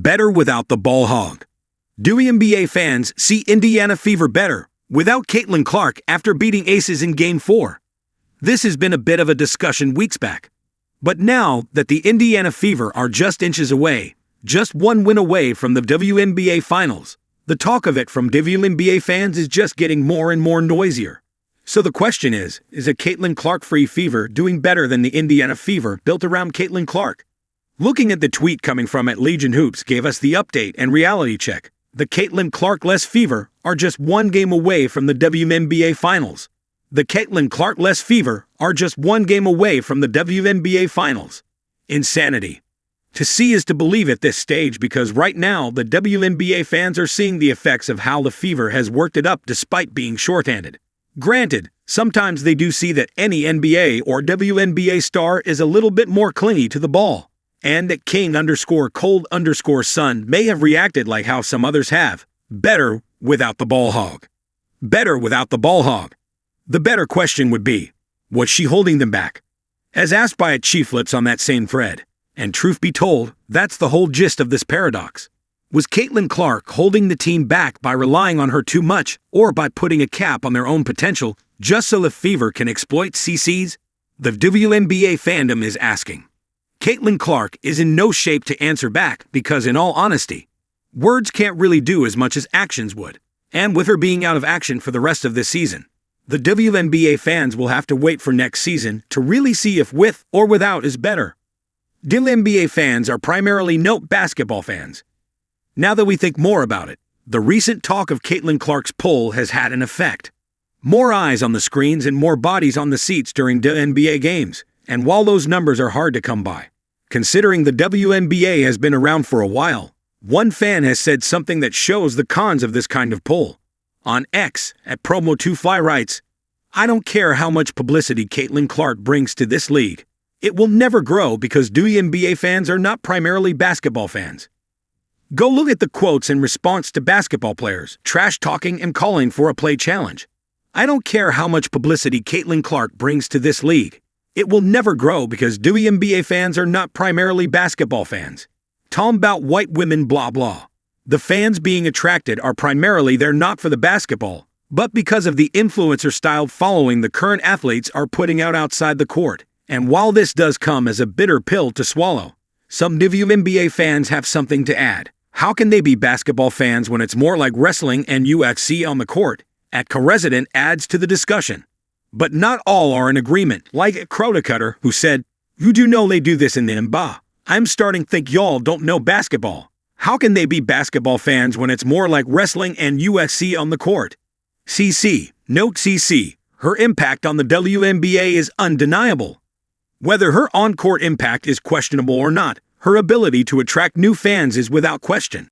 Better without the ball hog. WNBA fans see Indiana Fever better without Caitlin Clark after beating Aces in Game 4. This has been a bit of a discussion weeks back. But now that the Indiana Fever are just inches away, just one win away from the WNBA Finals, the talk of it from WNBA fans is just getting more and more noisier. So the question is a Caitlin Clark-free Fever doing better than the Indiana Fever built around Caitlin Clark? Looking at the tweet coming from @Legion Hoops gave us the update and reality check. The Caitlin Clark-less Fever are just one game away from the WNBA Finals. The Caitlin Clark-less Fever are just one game away from the WNBA Finals. Insanity. To see is to believe at this stage, because right now the WNBA fans are seeing the effects of how the Fever has worked it up despite being shorthanded. Granted, sometimes they do see that any NBA or WNBA star is a little bit more clingy to the ball, and that King_Cold_Sun may have reacted like how some others have. Better without the ball hog. Better without the ball hog. The better question would be, was she holding them back? As asked by a Chieflets on that same thread, and truth be told, that's the whole gist of this paradox. Was Caitlin Clark holding the team back by relying on her too much, or by putting a cap on their own potential just so the Fever can exploit CCs? The WNBA fandom is asking. Caitlin Clark is in no shape to answer back because, in all honesty, words can't really do as much as actions would. And with her being out of action for the rest of this season, the WNBA fans will have to wait for next season to really see if with or without is better. WNBA fans are primarily basketball fans. Now that we think more about it, the recent talk of Caitlin Clark's pull has had an effect. More eyes on the screens and more bodies on the seats during WNBA games. And while those numbers are hard to come by, considering the WNBA has been around for a while, one fan has said something that shows the cons of this kind of pull. On X, @Promo2Fly writes, "I don't care how much publicity Caitlin Clark brings to this league. It will never grow because WNBA fans are not primarily basketball fans." Go look at the quotes in response to basketball players trash-talking and calling for a play challenge. "I don't care how much publicity Caitlin Clark brings to this league. It will never grow because WNBA fans are not primarily basketball fans. Talking about white women blah blah. The fans being attracted are primarily there not for the basketball, but because of the influencer-styled following the current athletes are putting out outside the court. And while this does come as a bitter pill to swallow, some WNBA fans have something to add. How can they be basketball fans when it's more like wrestling and UFC on the court?" @Resident adds to the discussion. But not all are in agreement, like Crotacutter, who said, "You do know they do this in the NBA. I'm starting to think y'all don't know basketball. How can they be basketball fans when it's more like wrestling and UFC on the court?" Note CC, her impact on the WNBA is undeniable. Whether her on-court impact is questionable or not, her ability to attract new fans is without question.